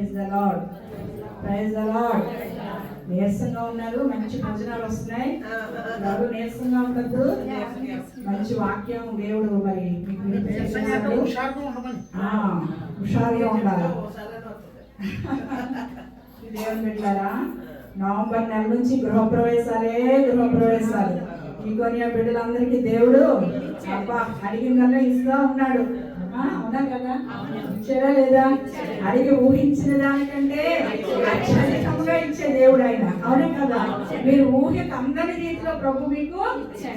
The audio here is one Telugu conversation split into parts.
Praise the Lord, praise the Lord. నీరసంగా ఉన్నారు, మంచి భోజనాలు వస్తున్నాయి. ఎవరు నీరసంగా ఉండద్దు. మంచి వాక్యం దేవుడు మరి హుషారుగా ఉండాలి. దేవుని బిడ్డలారా, నవంబర్ నెల నుంచి గృహప్రవేశాలు. ఈ బిడ్డలందరికీ దేవుడు అబ్బా అడిగిందల్లా ఇస్తా ఉన్నాడు. అవునా కదా? ఇచ్చారా లేదా? అడిగి ఊహించిన దానికంటే అత్యధికంగా ఇచ్చే దేవుడు ఆయన. అవునా కదా? మీరు ఊహకు అందని రీతిలో ప్రభు మీకు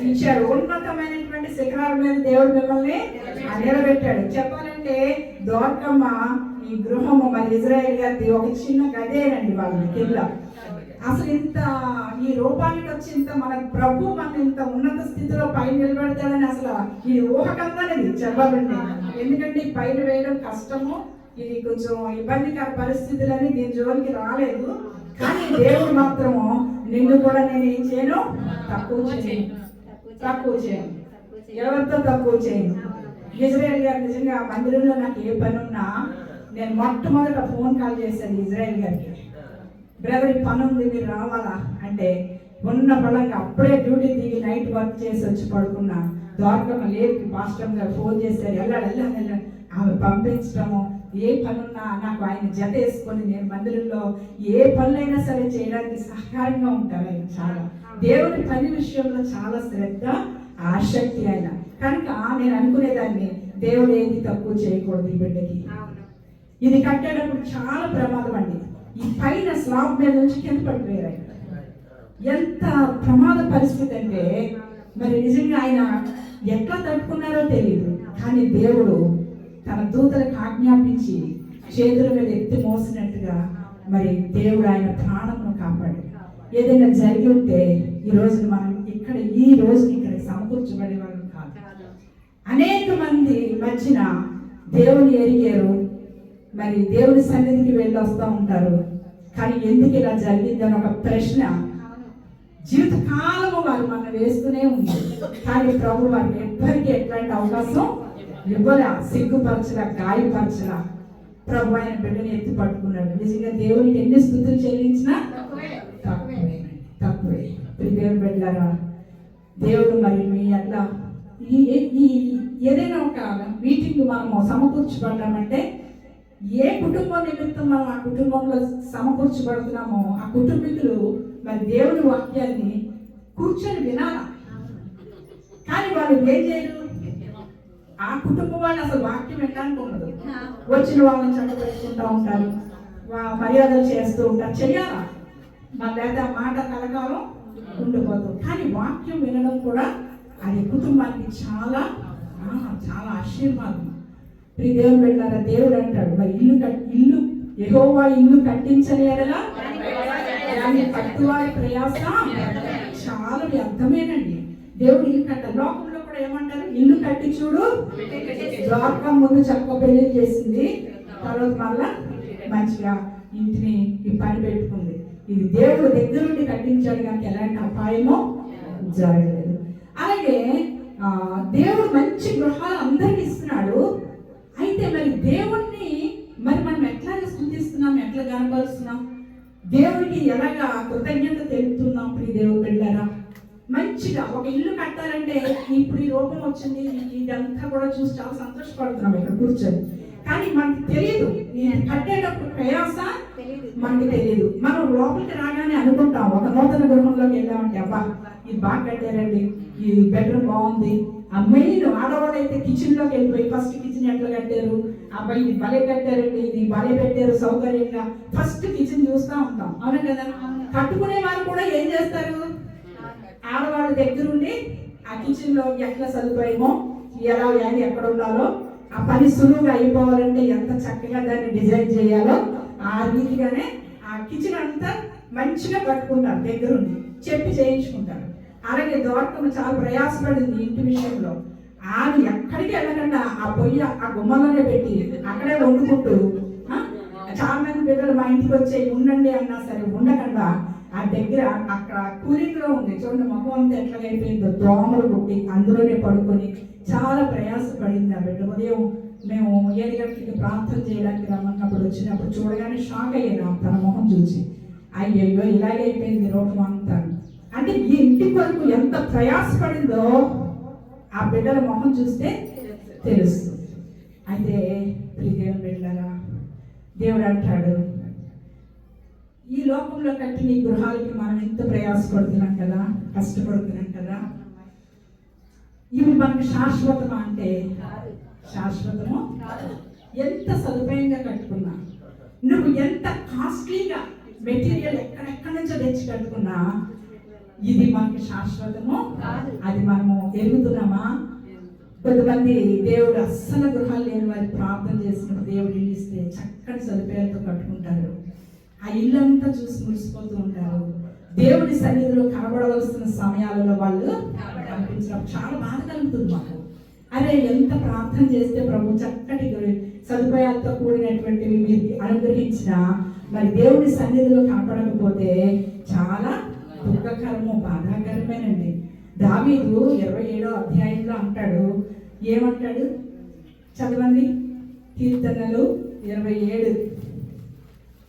ఇచ్చాడు. ఉన్నతమైనటువంటి శిఖరాల మీద దేవుడు మిమ్మల్ని నిలబెట్టాడు. చెప్పాలంటే దోర్కమ్మ ఈ గృహము మరి ఇజ్రాయేల్ గారిది ఒక చిన్న గదేనండి వాళ్ళని కింద. అసలు ఇంత ఈ రూపానికి వచ్చి ఇంత మన ప్రభు మన ఇంత ఉన్నత స్థితిలో పైన నిలబెడతాడని అసలు ఈ ఊహకందనేది చెప్పాలండి. ఎందుకంటే ఈ పైన వేయడం కష్టము, ఇది కొంచెం ఇబ్బందికర పరిస్థితులని దీని జోలికి రాలేదు. కానీ దేవుడు మాత్రము నిన్ను కూడా నేను ఏం చేయను, తక్కువ చేయను, ఎవరితో తక్కువ చేయను. ఇజ్రాయేల్ గారు నిజంగా మందిరంలో నాకు ఏ పని ఉన్నా నేను మొట్టమొదట ఫోన్ కాల్ చేశాను ఇజ్రాయేల్ గారికి. బ్రదర్ ఈ పని ఉంది, మీరు రావాలా అంటే ఉన్న పళ్ళకి అప్పుడే డ్యూటీ దిగి నైట్ వర్క్ చేసి వచ్చి పడుకున్నా. ద్వారకమ్మ లేపి పాస్టర్ గారు ఫోన్ చేశారు, వెళ్ళాలి. ఆమె పంపించడము, ఏ పనున్నా నాకు ఆయన జత వేసుకొని నేను మందిరంలో ఏ పనులైనా సరే చేయడానికి సహకారంగా ఉంటారు ఆయన. చాలా దేవుడి పని విషయంలో చాలా శ్రద్ధ, ఆసక్తి ఆయన. కనుక నేను అనుకునేదాన్ని దేవుడు ఏది తక్కువ చేయకూడదు ఈ బిడ్డకి. ఇది కట్టేటప్పుడు చాలా ప్రమాదం అండి. ఈ పైన స్లాబ్ మీద నుంచి కింద పడిపోయారు. ఎంత ప్రమాద పరిస్థితి అంటే మరి నిజంగా ఆయన ఎట్లా తట్టుకున్నారో తెలియదు. కానీ దేవుడు తన దూతలకు ఆజ్ఞాపించి చేతుల మీద ఎత్తి మోసినట్టుగా మరి దేవుడు ఆయన ప్రాణంను కాపాడు. ఏదైనా జరిగి ఉంటే ఈ రోజు మనం ఈ రోజు ఇక్కడ సమకూర్చబడే వాళ్ళు కాదు. అనేక మంది మధ్యన దేవుని ఎరిగారు, మరి దేవుని సన్నిధికి వెళ్ళి వస్తూ ఉంటారు. కానీ ఎందుకు ఇలా జరిగిందని ఒక ప్రశ్న జీవితకాలము వారు మనం వేస్తూనే ఉంది. కానీ ప్రభు వారికి ఎవ్వరికి ఎట్లాంటి అవకాశం ఇవ్వలే, సిగ్గుపరచలా, గాయపరచలా. ప్రభు ఆయన బిడ్డని ఎత్తి పట్టుకున్నాడు. నిజంగా దేవునికి ఎన్ని స్తుతులు చెల్లించినా తక్కువే. దేవుని బిడ్డలారా, దేవుడు మరి మీ అట్లా ఈ ఏదైనా ఒక మీటింగ్ మనము సమకూర్చబడ్డామంటే ఏ కుటుంబం నిమిత్తం మనం ఆ కుటుంబంలో సమకూర్చబడుతున్నామో ఆ కుటుంబీకులు మరి దేవుని వాక్యాన్ని కూర్చొని వినాల. కానీ వాళ్ళు ఏం చేయరు, ఆ కుటుంబం వాళ్ళు అసలు వాక్యం వినడానికి ఉండదు. వచ్చిన వాళ్ళని చక్కబెట్టుకుంటూ ఉంటారు, మర్యాదలు చేస్తూ ఉంటారు. చెయ్యాలా మన లేదా మాట కలకాలం ఉండిపోతుంది. కానీ వాక్యం వినడం కూడా అది కుటుంబానికి చాలా చాలా ఆశీర్వాదం. దేవుని బిడ్డలారా, దేవుడు అంటాడు మరి ఇల్లు యెహోవా ఇల్లు కట్టించని ఎడల దాన్ని కట్టువారి ప్రయాస చాలా వ్యర్థమేనండి. దేవుడు ఇల్లు కట్టాలి. లోకంలో కూడా ఏమంటారు, ఇల్లు కట్టి చూడు. ద్వారకం ముందు చక్క పెళ్లి చేసింది, తర్వాత మళ్ళా మంచిగా ఇంటిని ఈ పని పెట్టుకుంది. ఇది దేవుడు దగ్గర నుండి కట్టించాడు కనుక ఎలాంటి అపాయమో జరగలేదు. అలాగే దేవుడు మంచి గృహాలు అందరికి ఇస్తున్నాడు. అయితే మరి దేవుణ్ణి మరి మనం ఎట్లాగా స్తుతిస్తున్నాం, ఎట్లా కనపరుస్తున్నాం, దేవుడికి ఎలాగా కృతజ్ఞత తెలుపుతున్నాం? దేవుడు బిడ్డలారా, మంచిగా ఒక ఇల్లు కట్టాలంటే ఇప్పుడు ఈ రూపం వచ్చింది, ఇదంతా కూడా చూసి చాలా సంతోషపడుతున్నాం ఇక్కడ కూర్చొని. కానీ మనకి తెలియదు, కట్టేటప్పుడు ప్రయాస మనకి తెలియదు. మనం లోపలికి రాగానే అనుకుంటాం, ఒక నూతన గృహంలోకి వెళ్ళామంటే అబ్బా ఇది బాగా కట్టారండి, ఈ బెడ్రూమ్ బాగుంది. ఆ మెయిన్ ఆడవాళ్ళు అయితే కిచెన్ లోకి వెళ్ళిపోయి ఫస్ట్ కిచెన్ ఎట్లా కట్టారు, అబ్బాయి ఇది భలే కట్టారండి, ఇది భలే పెట్టారు సౌకర్యంగా, ఫస్ట్ కిచెన్ చూస్తూ ఉంటాం. అవునా కదా? కట్టుకునే వారు కూడా ఏం చేస్తారు, ఆడవాళ్ళ దగ్గరుండి ఆ కిచెన్ లో ఎట్లా సదుపాయమో ఎలా ఎక్కడ ఉండాలో ఆ పని సులువుగా అయిపోవాలంటే ఎంత చక్కగా దాన్ని డిజైన్ చేయాలో ఆ రీతిగానే ఆ కిచెన్ అంతా మంచిగా కట్టుకుంటారు, దగ్గరుండి చెప్పి చేయించుకుంటారు. అలాగే ద్వారకమ్మ చాలా ప్రయాసపడింది ఇంటి విషయంలో. ఆమె ఎక్కడికి వెళ్ళకుండా ఆ పొయ్యి ఆ గుమ్మలోనే పెట్టి అక్కడే వండుకుంటూ, చాలా మంది బిడ్డలు మా ఇంటికి వచ్చే ఉండండి అన్నా సరే ఉండకుండా ఆ దగ్గర అక్కడ కూలింగ్ లో ఉంది చూడండి, మొహం అంతా ఎట్లాగైపోయిందో, దోమలు కుట్టి అందులోనే పడుకొని చాలా ప్రయాసపడింది ఆ బిడ్డ. ఉదయం మేము 7 గంటలకి ప్రార్థన చేయడానికి రమ్మన్నప్పుడు వచ్చినప్పుడు చూడగానే షాక్ అయ్యాను తన మొహం చూసి. అయ్యయ్యో ఇలాగే అయిపోయింది రోగం అంతా. అంటే ఈ ఇంటి వరకు ఎంత ప్రయాసపడిందో ఆ బిడ్డల మొహం చూస్తే తెలుస్తుంది. అయితే దేవుని బిడ్డలారా, దేవుడు అంటాడు, ఈ లోకంలో కట్టిన ఈ గృహాలకి మనం ఎంత ప్రయాసపడుతున్నాం కదా, కష్టపడుతున్నాం కదా, ఇవి మనకి శాశ్వతమా అంటే శాశ్వతము. ఎంత సదుపాయంగా కట్టుకున్నా, నువ్వు ఎంత కాస్ట్లీగా మెటీరియల్ ఎక్కడెక్కడి నుంచో తెచ్చి కట్టుకున్నా, ఇది మనకి శాశ్వతము. అది మనము ఎరుగుతున్నామా? కొంతమంది దేవుడు అస్సలు గృహాలు లేని వారి ప్రార్థన చేసినప్పుడు దేవుడు ఇల్లు ఇస్తే చక్కటి సదుపాయాలతో కట్టుకుంటారు. ఆ ఇల్లు అంతా చూసి మురిసిపోతూ ఉంటారు. దేవుడి సన్నిధిలో కనబడవలసిన సమయాలలో వాళ్ళు కనిపించినప్పుడు చాలా బాధ కలుగుతుంది మాకు. అరే ఎంత ప్రార్థన చేస్తే ప్రభు చక్కటి సదుపాయాలతో కూడినటువంటివి మీరు అనుగ్రహించినా మరి దేవుడి సన్నిధిలో కనపడకపోతే చాలా దుఃఖకరము, బాధాకరమేనండి. దావీదు 27వ అధ్యాయంలో అంటాడు, ఏమంటాడు చదవండి, కీర్తనలు 27.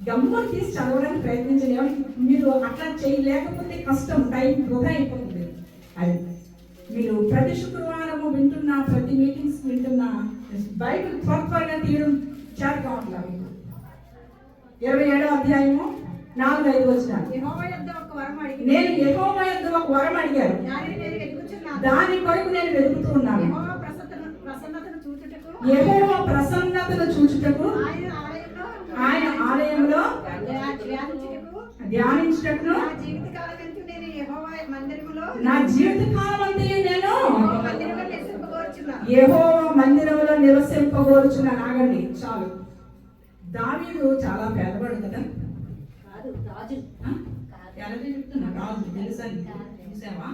గమ్మున తీసి చదవడానికి ప్రయత్నించలేము. మీరు అట్లా చేయలేకపోతే కష్టం, టైం వృధా అయిపోతుంది. అది మీరు ప్రతి శుక్రవారము వింటున్నా, ప్రతి మీటింగ్స్ వింటున్నా, బైబిల్ త్వరగా తీయడం చేత కావట్లేదు. 27వ అధ్యాయము 4-5 వచనాలు. నేను యెహోవా యొద్ద ఒక వరం అడిగాను, దాని కొరకు నేను వెతుకుతూ ఉన్నాను. యెహోవా ప్రసన్నతను చూచుటకు, ఆయన ఆలయంలో ధ్యానించుటకును, నా జీవితకాలం అంతయు నేను యెహోవా మందిరంలో నివసింపగోరుచున్నాను. ఆగండి చాలు. దావీదు చాలా పేదవాడు కదా, రాజు తెలుసా, చూసావా?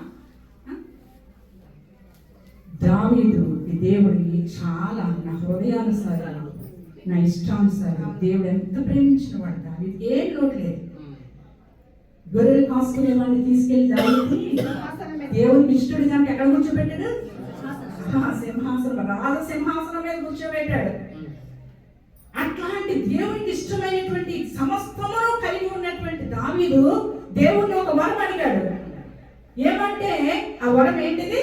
దావీదు ఈ దేవుడికి చాలా నా హృదయానుసారం, నా ఇష్టానుసారం దేవుడు ఎంత ప్రేమించిన వాడు. దావీదు ఏం లోటు లేదు. గొర్రెలు కాసుకునే వాడిని తీసుకెళ్లి దావీదుని దేవుడికి ఇష్టడు కనుక ఎక్కడ కూర్చోబెట్టాడు? సింహాసనం, రాజసింహాసనం మీద కూర్చోబెట్టాడు. అట్లాంటి దేవునికి ఇష్టమైనటువంటి సమస్తమును కలిగి ఉన్నటువంటి దావీదు దేవుణ్ణి ఒక వరం అడిగాడు. ఏమంటే ఆ వరం ఏంటిది?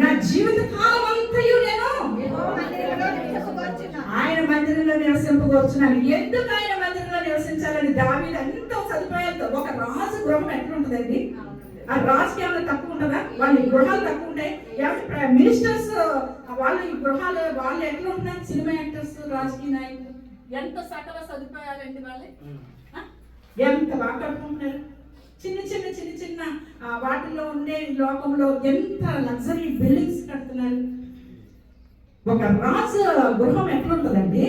నా జీవిత కాలం అంతయు నేను ఆయన మందిరంలో నివసింపగోరుచున్నాను. ఎందుకు ఆయన మందిరంలో నివసించాలని? దావీదు ఎంతో సదుపాయాలతో, ఒక రాజు గృహం ఎట్లుంటుందండి? ఆ రాజుకి ఏమైనా తక్కువ ఉంటుందా? వాళ్ళ గృహాలు తక్కువ ఉంటాయి. మినిస్టర్స్ వాళ్ళ గృహాలు వాళ్ళు ఎట్లా ఉంటున్నారు? సినిమా యాక్టర్స్, రాజకీయ నాయకులు ఎంత సకల సదుపాయాలండి వాళ్ళే, ఎంత బాగా కట్టుకుంటున్నారు. చిన్న చిన్న చిన్న చిన్న వాటిల్లో ఉండే లోకంలో ఎంత లగ్జరీ బిల్డింగ్స్ కడుతున్నారు. ఒక రాజు గృహం ఎట్లుంటుందండి?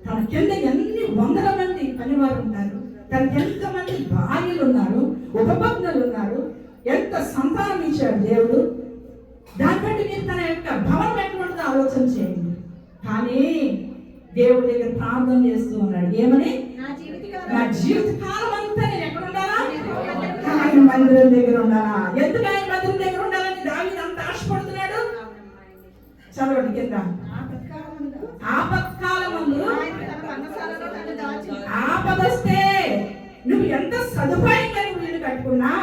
తన కింద ఎన్ని వందల మంది పనివారు ఉంటారు, తనకి ఎంతమంది భార్యలు ఉన్నారు, ఉపపత్నులు ఉన్నారు, ఎంత సంతానం ఇచ్చాడు దేవుడు. దాన్ని బట్టి మీరు తన యొక్క భవనం ఎట్లుంటుందో ఆలోచన చేయండి. కానీ దేవుడి దగ్గర ప్రార్థన చేస్తూ ఉన్నాడు, ఏమని? నా జీవిత కాలం అంతా నేను ఎక్కడ ఉండాలా? ఆయన మందిరం దగ్గర ఉండాలా? ఎందుకు ఆయన మందిరం దగ్గర ఉండాలని దావీదు అంత ఆశపడుతున్నాడు? చదవండి కింద. ఆపత్కాలమందు ఆపదొస్తే నువ్వు ఎంత సదుపాయంగా నువ్వు ఇల్లు కట్టుకున్నా,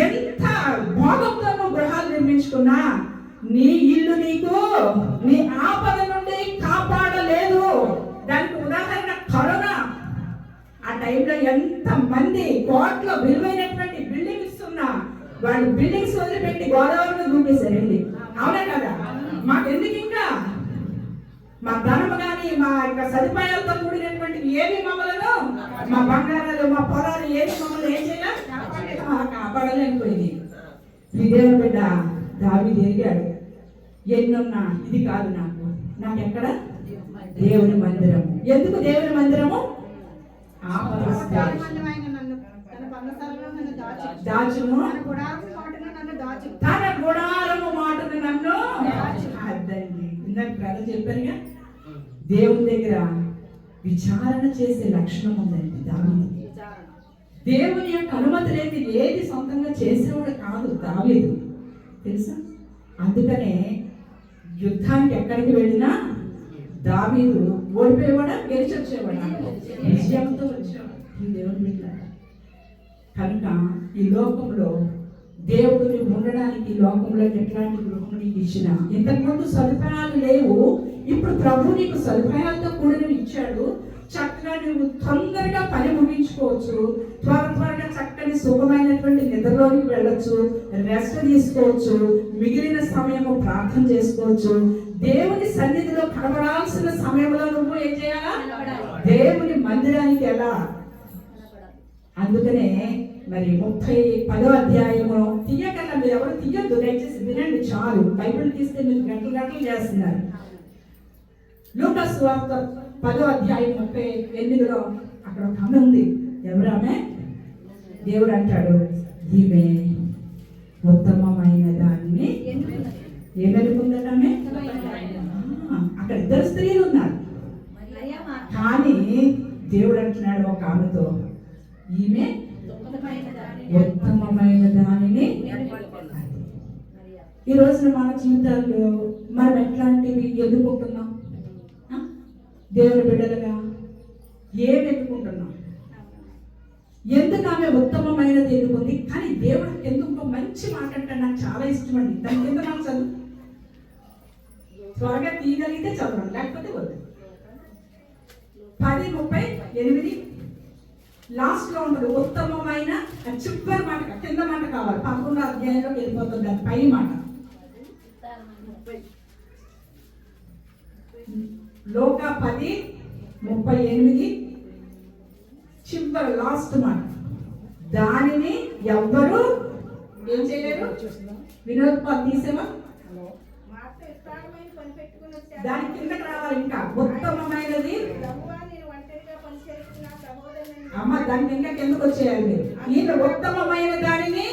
ఎంత భోగంతో నువ్వు గృహాలు నిర్మించుకున్నా, నీ ఇల్లు నీకు నీ ఆపద నుండి కాపాడలేదు. దానికి ఉదాహరణ కరోనా. ఆ టైంలో ఎంత మంది కోట్ల విలువైనటువంటి బిల్డింగ్స్ ఉన్నా వాళ్ళు బిల్డింగ్స్ వదిలిపెట్టి గోదావరిలో దూకేశారండి. అవునా కదా? మాకెందుకు ఇంకా మా ధనము కానీ మా యొక్క సదుపాయాలతో కూడినటువంటి ఏమి మమ్మలను, మా బంగారాలు, మా పొలాలు ఏమి మమ్మల్ని ఏం చేయాలి? కాపాడలేకపోయింది. దేవుని బిడ్డ దావీదు ఎరిగాడు, ఎన్నున్నా ఇది కాదు నాకు, నాకెక్కడ? దేవుని మందిరము. ఎందుకు దేవుని మందిరము? దాచును, తన గుడారము మాటను నన్ను. అద్దండి, ఇందాక బ్రదర్ చెప్పారుగా, దేవుని దగ్గర విచారణ చేసే లక్షణం ఉందండి దావీదుకి. దేవుని యొక్క అనుమతి లేని ఏది సొంతంగా చేసేవాడు కాదు దావీదు, తెలుసా? అందుకనే యుద్ధానికి ఎక్కడికి వెళ్ళినా దావీదు ఓడిపోయేవాడా, గెలిచి వచ్చేవాడా? విజయంతో వచ్చేవాడు. ఈ దేవుని బిడ్డ కనుక ఈ లోకంలో దేవుడిని ఉండడానికి ఈ లోకంలో ఎట్లాంటి గృహం నీకు ఇచ్చిన, ఇంతకుముందు సదుపాయాలు లేవు, ఇప్పుడు ప్రభు నీకు సదుపాయాలతో కూడా ఇచ్చాడు. చక్కగా నువ్వు తొందరగా పని ముగించుకోవచ్చు, త్వరగా చక్కని సుఖమైనటువంటి నిద్రలోకి వెళ్ళొచ్చు, రెస్ట్ తీసుకోవచ్చు, మిగిలిన సమయము ప్రార్థన చేసుకోవచ్చు. దేవుని సన్నిధిలో కనబడాల్సిన సమయంలో నువ్వు ఏం చేయాలా? దేవుని మందిరానికి ఎలా? అందుకనే మరి 10వ అధ్యాయము తీయకన్నా మీరు ఎవరు తీయొద్దు, దయచేసి వినండి చాలు. బైబిల్ తీస్తే మీరు గంటలు గంటలు చేస్తున్నారు. లూకా సువార్త 10వ అధ్యాయం 38లో అక్కడ ఒక ఆమె ఉంది. ఎవరామె? దేవుడు అంటాడు, ఈమె ఉత్తమమైన దాన్ని ఏమనుకుందట ఆమె? అక్కడ 2 స్త్రీలు ఉన్నారు, కానీ దేవుడు అంటున్నాడు ఒక ఆమెతో, ఈమె ఉత్తమమైన దానిని. ఈ రోజున మన జీవితాల్లో మనం ఎట్లాంటివి ఎదుర్కొంటున్నాం? దేవుని బిడ్డలుగా ఏమి ఎదుర్కొంటున్నాం? ఎందుకు ఆమె ఉత్తమమైనది ఎదుర్కొంది? కానీ దేవుడు ఎందుకు మంచి మాట అంటే నాకు చాలా ఇష్టం అండి. దాని కింద నాకు చదువు త్వరగా తీయగలిగితే చదవండి, లేకపోతే వద్దు. 10:38 లాస్ట్ లో ఉంటుంది ఉత్తమమైన. చివరి మాట కింద మాట కావాలి. 11వ అధ్యాయంలోకి వెళ్ళిపోతుంది దాని పై మాట. లోకా 10:38 చివరి లాస్ట్ మాట. దానిని ఎవ్వరు ఏం చేయలేరు. వినోద్ పాల్ తీసేవా? దాని కిందకి రావాలి. ఇంకా ఉత్తమమైనది అమ్మ, దానికి ఇంకా కిందకు వచ్చేయాలి. ఈయన ఉత్తమమైన దానిని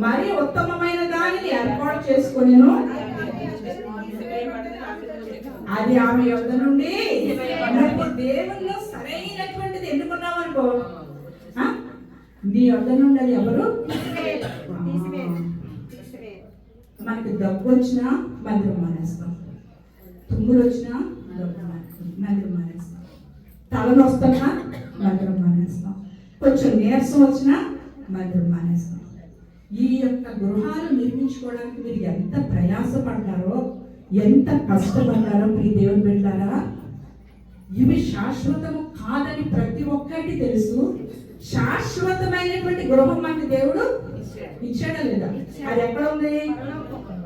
మరి ఉత్తమమైన దానిని ఏర్పాటు చేసుకుని అది ఆమె యొద్ద నుండి. దేవుల్లో సరైనటువంటిది ఎన్నుకున్నావు అనుకో, నీ యొద్ద నుండి అది ఎవరు? మనకి దగ్గు వచ్చినా మందిరం మానేస్తాం, తుమ్ములు వచ్చినా మందిరం మానేస్తాం, తలనొస్తున్నా మందిరం మానేస్తాం, కొంచెం నీరసం వచ్చినా మందిరం మానేస్తాం. ఈ యొక్క గృహాలు నిర్మించుకోవడానికి మీరు ఎంత ప్రయాసపడ్డారో, ఎంత కష్టపడ్డారో మీ దేవుని బిడ్డలారా. ఇవి శాశ్వతము కాదని ప్రతి ఒక్కరికి తెలుసు. శాశ్వతమైనటువంటి గృహం మనకి దేవుడు ఇచ్చాడా లేదా? అది ఎక్కడ ఉంది?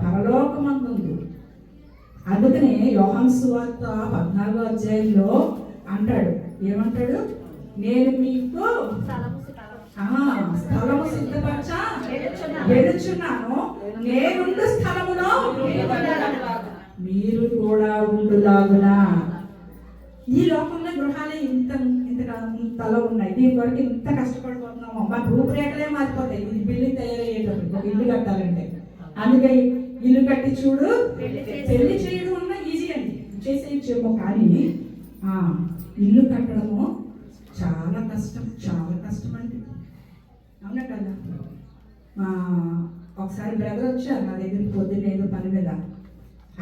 పరలోకమందు ఉంది. అందుకనే యోహాను సువార్త 14వ అధ్యాయంలో అంటాడు, ఏమంటాడు? నేను మీకు స్థలము సిద్ధపరచ వెడుచున్నాను, నేనుండు స్థలములో మీరు కూడా ఉండులాగునా. ఈ లోకంలో గృహాలే ఇంతలో ఉన్నాయి. దీని వరకు ఇంత కష్టపడిపోతున్నాము. మన రూపురేఖలే మారిపోతాయి. ఇది బిల్డింగ్ తయారయ్యేటప్పుడు ఒక ఇల్లు కట్టాలంటే. అందుకే ఇల్లు కట్టి చూడు, పెళ్లి చేయడం అన్నా ఈజీ అండి, చేసేయచ్చేమో. కానీ ఇల్లు కట్టడము చాలా కష్టం, చాలా కష్టం అండి. అవునా కదా? ఒకసారి బ్రదర్ వచ్చారు నా దగ్గరికి పొద్దున్న ఏదో పని మీద.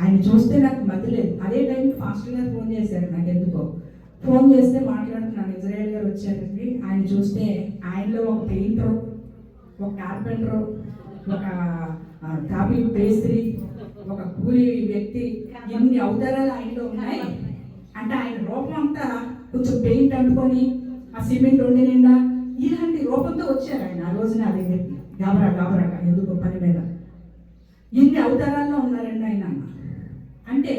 ఆయన చూస్తే నాకు మధ్య లేదు. అదే టైంకి పాస్టర్ గారు ఫోన్ చేశారు. నాకు ఎందుకో ఫోన్ చేస్తే మాట్లాడుతున్నాను, ఇజ్రాయేల్ గారు వచ్చారండి. ఆయన చూస్తే ఆయనలో ఒక పెయింటర్, ఒక కార్పెంటర్, ఒక కాపీ పేస్త్రీ, ఒక కూలీ వ్యక్తి, ఎన్ని అవతారాలు ఆయనలో ఉన్నాయి. అంటే ఆయన రూపం అంతా కొంచెం పెయింట్ అంటుకొని ఆ సిమెంట్ ఉండి నిండా ఇలాంటి రూపంతో వచ్చారు ఆయన ఆ రోజు నా దగ్గరికి. గాబరాగా ఎందుకో పని మీద ఇన్ని అవతారాల్లో ఉన్నారండి ఆయన. అంటే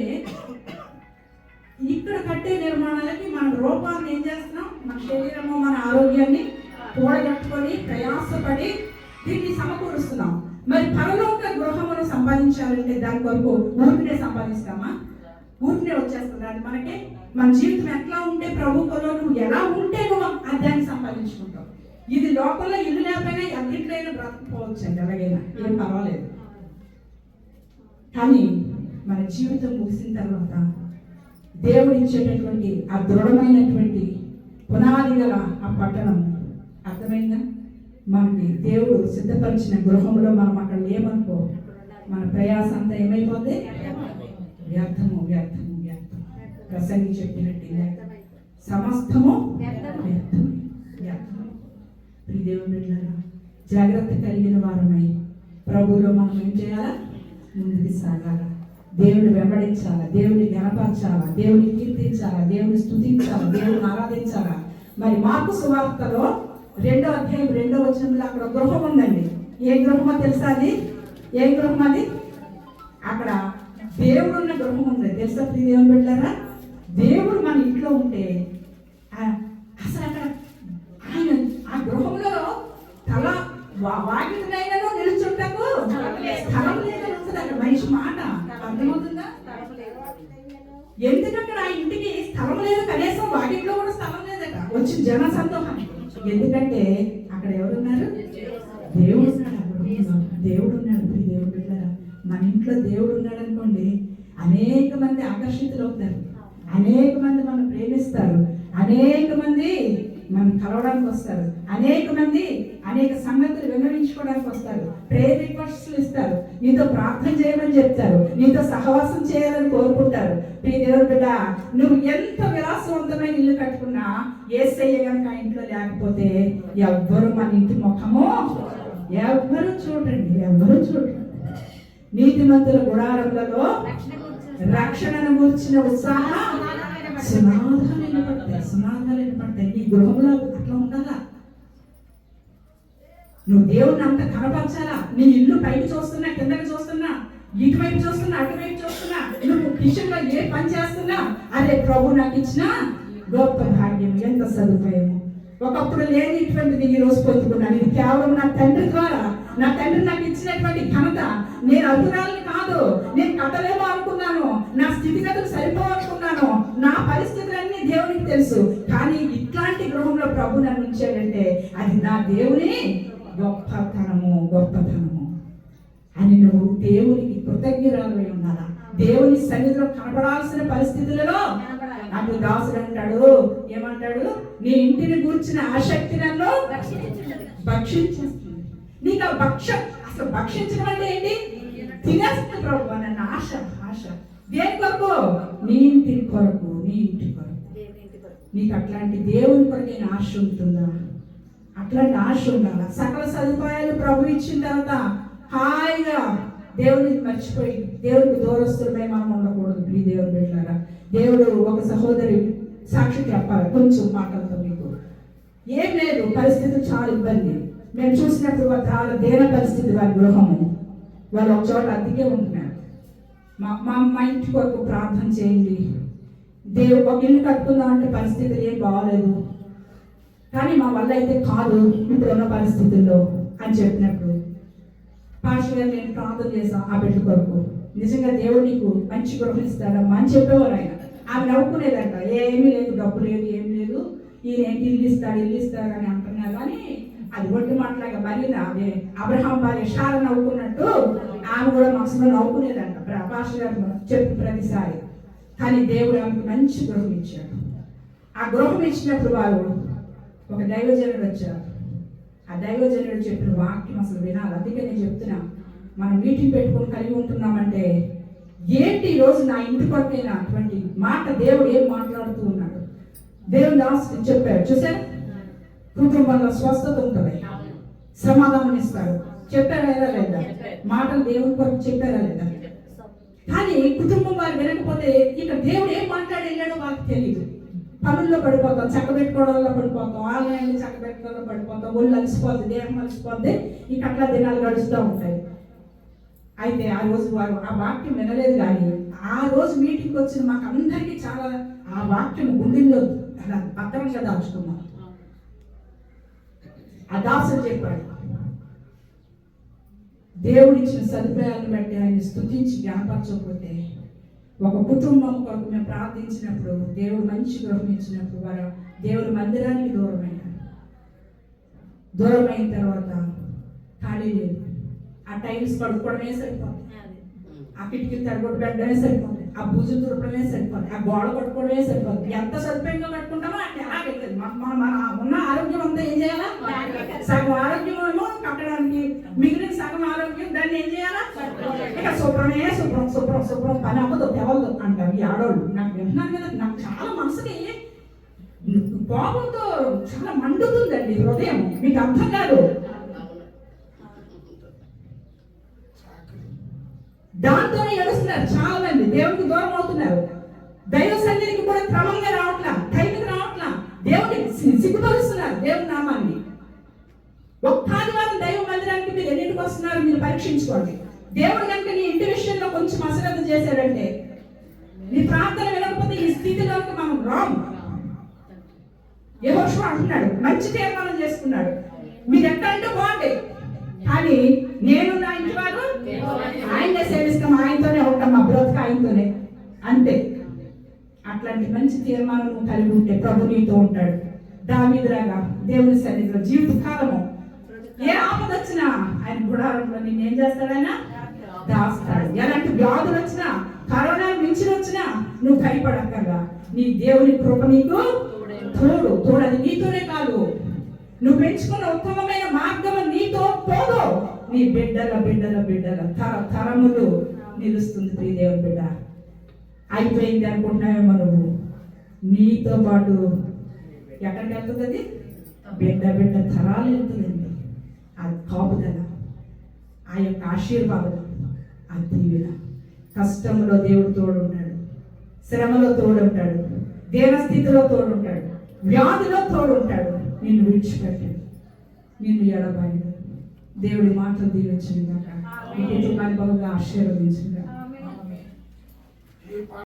ఇక్కడ కట్టే నిర్మాణాలకి మన రూపాన్ని ఏం చేస్తున్నాం? మన శరీరము, మన ఆరోగ్యాన్ని కూడగట్టుకొని ప్రయాసపడి దీన్ని సమకూరుస్తున్నాం. మరి పరలోక గృహమును సంపాదించాలంటే దాని కొరకు ఊరినే సంపాదిస్తామా? ఊరినే వచ్చేస్తుంది అది మనకి. మన జీవితం ఎట్లా ఉంటే ప్రభుత్వంలో నువ్వు ఎలా ఉంటే నువ్వు దాన్ని సంపాదించుకుంటావు. ఇది లోపల ఇల్లు లేకపోయినా అన్నింటిలో బ్రతకపోవచ్చు అండి, ఎలాగైనా ఏం పర్వాలేదు. కానీ మన జీవితం ముగిసిన తర్వాత దేవుడు ఇచ్చేటటువంటి ఆ దృఢమైనటువంటి పునాది గల ఆ పట్టణం. అర్థమైందా? మనకి దేవుడు సిద్ధపరిచిన గృహంలో మనం అక్కడ లేమనుకో, మన ప్రయాస అంతా ఏమైపోతే వ్యర్థము వ్యర్థము వ్యర్థం. ప్రసంగి చెప్పినట్టు సమస్తము వ్యర్థం. దేవుని బిడ్డలారా, జాగ్రత్త కలిగిన వారమై ప్రభువులో మనం ఏం చేయాలా? ముందుకు సాగాల. దేవుని వెంబడించాలా, దేవుని గణపరచాలా, దేవుని కీర్తించాలా, దేవుని స్తుతించాలా, దేవుని ఆరాధించాలా. మరి మార్కు సువార్తలో 2వ అధ్యాయం 2వ వచనంలో అక్కడ గృహం ఉందండి. ఏ గృహమో తెలుసా? అది ఏ గృహం? అది అక్కడ దేవుడు ఉన్న గృహం ఉంది. తెలుసా దేవుని బిడ్డలారా? దేవుడు మన ఇంట్లో ఉంటే అసలు అక్కడ ఆయన ఆ గృహంలో తల వాకిటినైనా నిలుచుంటాకు స్థలం లేదని ఉంటుంది అక్కడ మనిషి మాట. అర్థమవుతుందా? ఎందుకంటే ఆ ఇంటికి స్థలం లేదు, కనీసం వాకిట్లో కూడా స్థలం లేదట వచ్చిన జన సంతోషానికి. ఎందుకంటే అక్కడ ఎవరున్నారు? దేవుడు ఉన్నాడు. దేవుడు ఉన్నాడు. దేవుడు బిడ్డలారా, మన ఇంట్లో దేవుడు ఉన్నాడు అనుకోండి, అనేక మంది ఆకర్షితులు అవుతారు, అనేక మంది మనం ప్రేమిస్తారు, అనేక మంది మనం కలవడానికి వస్తారు, అనేక మంది అనేక సంగతులు వివరించుకోవడానికి వస్తారు, ప్రేయర్ రిక్వెస్ట్లు ఇస్తారు, నీతో ప్రార్థన చేయమని చెప్తారు, నీతో సహవాసం చేయాలని కోరుకుంటారు. ప్రియ దేవుని బిడ్డ, నువ్వు ఎంత విలాసవంతమైన ఇల్లు కట్టుకున్నా యేసయ్య కనుక ఆ ఇంట్లో లేకపోతే ఎవ్వరు మన ఇంటి ముఖము ఎవ్వరు చూడండి, ఎవ్వరు చూడండి. నీతిమంతుల గుడారములలో రక్షణను గూర్చిన ఉత్సాహం సునాదాలు పడతాయి. నీ గృహంలో అట్లా ఉండాలా. నువ్వు దేవుణ్ణి అంత కనపరచాలా. నీ ఇల్లు పైకి చూస్తున్నా, కిందకి చూస్తున్నా, ఇటువైపు చూస్తున్నా, అటువైపు చూస్తున్నా, నువ్వు కిచెన్ లో ఏ పని చేస్తున్నా అదే ప్రభు నాకు ఇచ్చిన గొప్ప భాగ్యం, ఎంత సదుపాయము. ఒకప్పుడు లేని ఇటువంటిది ఈ రోజు పొందుకున్నాను. ఇది కేవలం నా తండ్రి ద్వారా, నా తండ్రి నాకు ఇచ్చినటువంటి ఘనత. నేను అర్హురాలని కాదు, నేను కట్టలేమో అనుకున్నాను, నా స్థితిగతులు సరిపోవనుకున్నాను, నా పరిస్థితులన్నీ దేవునికి తెలుసు. కానీ ఇట్లాంటి గృహంలో ప్రభు నన్ను ఉంచాడంటే అది నా దేవుని గొప్పతనము అని నువ్వు దేవునికి కృతజ్ఞురాలై ఉండాలా. దేవుని సన్నిధిలో కనపడాల్సిన పరిస్థితులలో అటు దాసుడు అంటాడు, ఏమంటాడు? నీ ఇంటిని గూర్చిన ఆసక్తి నన్ను భక్షించేస్తుంది. నీకు ఆ అసలు భక్షించడం అంటే ఏంటి? తినేస్తుంది ప్రభు నన్ను ఆశ. దేని కొరకు? నీ ఇంటి కొరకు, నీ ఇంటి కొరకు. నీకు అట్లాంటి దేవుని కొరకైన ఆశ ఉంటుందా? అట్లాంటి ఆశ ఉండాలా. సకల సదుపాయాలు ప్రభు ఇచ్చిన తర్వాత హాయిగా దేవుని మర్చిపోయి దేవునికి దూరస్తులమై మనం ఉండకూడదు. ప్రియ దేవుని బిడ్డలారా, దేవుడు ఒక సహోదరి సాక్షి చెప్పాలి కొంచెం మాటలతో. మీకు ఏం లేదు, పరిస్థితి చాలా ఇబ్బంది. మేము చూసినప్పుడు చాలా దేన పరిస్థితి వారి గృహము. వాళ్ళు ఒక చోట అద్దెకే ఉంటున్నారు. మా ఇంటి కొరకు ప్రార్థన చేయండి, దేవుడు ఒక ఇల్లు కట్టుకుందాం అంటే పరిస్థితులు ఏం బాగోలేదు, కానీ మా వల్ల అయితే కాదు ఇప్పుడున్న పరిస్థితుల్లో అని చెప్పినప్పుడు పాస్టర్ గారు నేను ప్రార్థన చేశాను ఆ బిడ్డ కొరకు. నిజంగా దేవుడు నీకు మంచి గృహం ఇస్తాడమ్మా అని చెప్పేవారు ఆయన. ఆమె నవ్వుకునేదంట, ఏమీ లేదు, డబ్బు లేదు, ఏం లేదు, ఈయన ఇల్లు ఇస్తాడు అని అంటున్నారు. కానీ అది ఒట్టి మాటలాగా మరి అదే అబ్రహాం భార్య షారా నవ్వుకున్నట్టు ఆమె కూడా మనసులో నవ్వుకునేదంట పాస్టర్ గారు చెప్పి ప్రతిసారి. కానీ దేవుడు ఆమెకు మంచి గృహం ఇచ్చాడు. ఆ గృహం ఇచ్చినప్పుడు వారు ఒక దైవజనుడు వచ్చారు. ఆ దైవజనుడు చెప్పిన వాక్యం అసలు వినాలి. అందుకే నేను చెప్తున్నా, మనం మీటింగ్ పెట్టుకొని కలిగి ఉంటున్నామంటే ఏంటి ఈరోజు నా ఇంటి కొరకైనా అటువంటి మాట దేవుడు ఏం మాట్లాడుతూ ఉన్నాడు. దేవుడు దాసు చెప్పారు, చూసారు, కుటుంబంలో స్వస్థత ఉంటుంది, సమాధానం ఇస్తాడు. చెప్పారా లేదా? మాటలు దేవుడి కొరకు చెప్పారా లేదా? కానీ కుటుంబం వారు వినకపోతే ఇక దేవుడు ఏం మాట్లాడి వెళ్ళాడో వాళ్ళకి తెలియదు. పనుల్లో పడిపోతాం, చక్కబెట్టుకోవడంలో పడిపోతాం, ఆలయాన్ని చక్కబెట్టుకోవడంలో పడిపోతాం, ఒళ్ళు అలసిపోద్ది, దేహం అలసిపోద్ది, ఇక అట్లా దినాలు గడుస్తూ ఉంటాయి. అయితే ఆ రోజు వారు ఆ వాక్యం వినలేదు. కానీ ఆ రోజు మీటింగ్కి వచ్చిన మాకు అందరికీ చాలా ఆ వాక్యం గుండెల్లో అలా భద్రంగా దాచుకున్నాం. ఆ దాసుడు చెప్పాడు, దేవుడిచ్చిన సదుపాయాలను బట్టి ఆయన స్తుతించి జ్ఞాపరచకపోతే ఒక కుటుంబం కొరకు మేము ప్రార్థించినప్పుడు దేవుడు మంచి గృహం ఇచ్చినప్పుడు వారు దేవుడి మందిరానికి దూరమైన తర్వాత ఖాళీ లేదు. ఆ టైల్స్ పడుకోవడమే సరిపోతుంది, ఆ కిటికీ తడగొట్టు పెట్టడమే సరిపోతుంది. ఆ భుజం దురపడమే సరిపోదు, ఆ గోడ కట్టుకోవడమే సరిపోదు. ఎంత సదుపాయంగా కట్టుకుంటామో అంటే అలాగే మన ఉన్న ఆరోగ్యం అంతా ఏం చేయాలా? సగం ఆరోగ్యం ఏమో కట్టడానికి, మిగిలిన సగం ఆరోగ్యం దాన్ని ఏం చేయాలా? ఇక శుభ్రమే శుభ్రం శుభ్రం శుభ్రం పని అవ్వదు తెవలదు అంటారు ఈ ఆడవాళ్ళు. నాకు వింటున్నాను కదా, నాకు చాలా మనసుకి కోపంతో చాలా మండుతుందండి హృదయం. మీకు అర్థం కాదు. దాంతోనే ఏడుస్తున్నారు చాలా మంది, దేవుడికి దూరం అవుతున్నారు. దైవ సన్నిధికి కూడా క్రమంగా రావట్లా, టైంకి రావట్లా, దేవుడిని సిగ్గుపరుస్తున్నారు దేవుడి నామాన్ని. ఒక్క ఆదివారం దైవ మందిరానికి మీరు ఎన్నింటికి వస్తున్నారు మీరు పరీక్షించుకోండి. దేవుడు కనుక నీ ఇంటి విషయంలో కొంచెం అశ్రద్ధ చేశాడంటే, నీ ప్రార్థన వినకపోతే ఈ స్థితిలోకి మనం రాము. యెహోషువ అంటున్నాడు, మంచి తీర్మానం చేసుకున్నాడు, మీరు ఎక్కడంటే బాగుండే, కానీ నేను నా ఇంటి వారు ఆయనే సేవిస్తాం, ఆయనతోనే ఉంటాం, మా బ్రతుకు ఆయనతోనే అంతే. అట్లాంటి మంచి తీర్మానం నువ్వు కలిగి ఉంటే ప్రభు నీతో ఉంటాడు. దావీదులాగా దేవుని సన్నిధిలో జీవితకాలము ఏ ఆపద వచ్చినా ఆయన గుడారంలో నిన్నేం చేస్తాడైనా దాస్తాడు. ఎలాంటి వ్యాధులు వచ్చినా, కరోనా మించిన వచ్చినా నువ్వు భయపడక్కర్లా. నీ దేవుని కృప నీకు తోడు. అది నీతోనే కాదు, నువ్వు పెంచుకున్న ఉత్తమమైన మార్గము నీతో పోదు, నీ బిడ్డల బిడ్డల బిడ్డల తరములు నిలుస్తుంది. ప్రియదేవుని బిడ్డ, అయిపోయింది అనుకుంటున్నావేమో నువ్వు, నీతో పాటు ఎక్కడికి వెళ్తుంది? అది బిడ్డ బిడ్డ తరాలు వెళ్తుందండి. ఆ కాపుదల, ఆ యొక్క ఆశీర్వాదం, ఆ దీవెన. కష్టంలో దేవుడు తోడుంటాడు, శ్రమలో తోడుంటాడు, దేవస్థితిలో తోడుంటాడు, వ్యాధిలో తోడుంటాడు. నిన్ను విడిచిపెట్టాడు, నిన్ను ఎడబాయడు. దేవుడి మాటలు దీవించింది కాక, మీ కుటుంబాన్ని బాగా ఆశీర్వదించింది.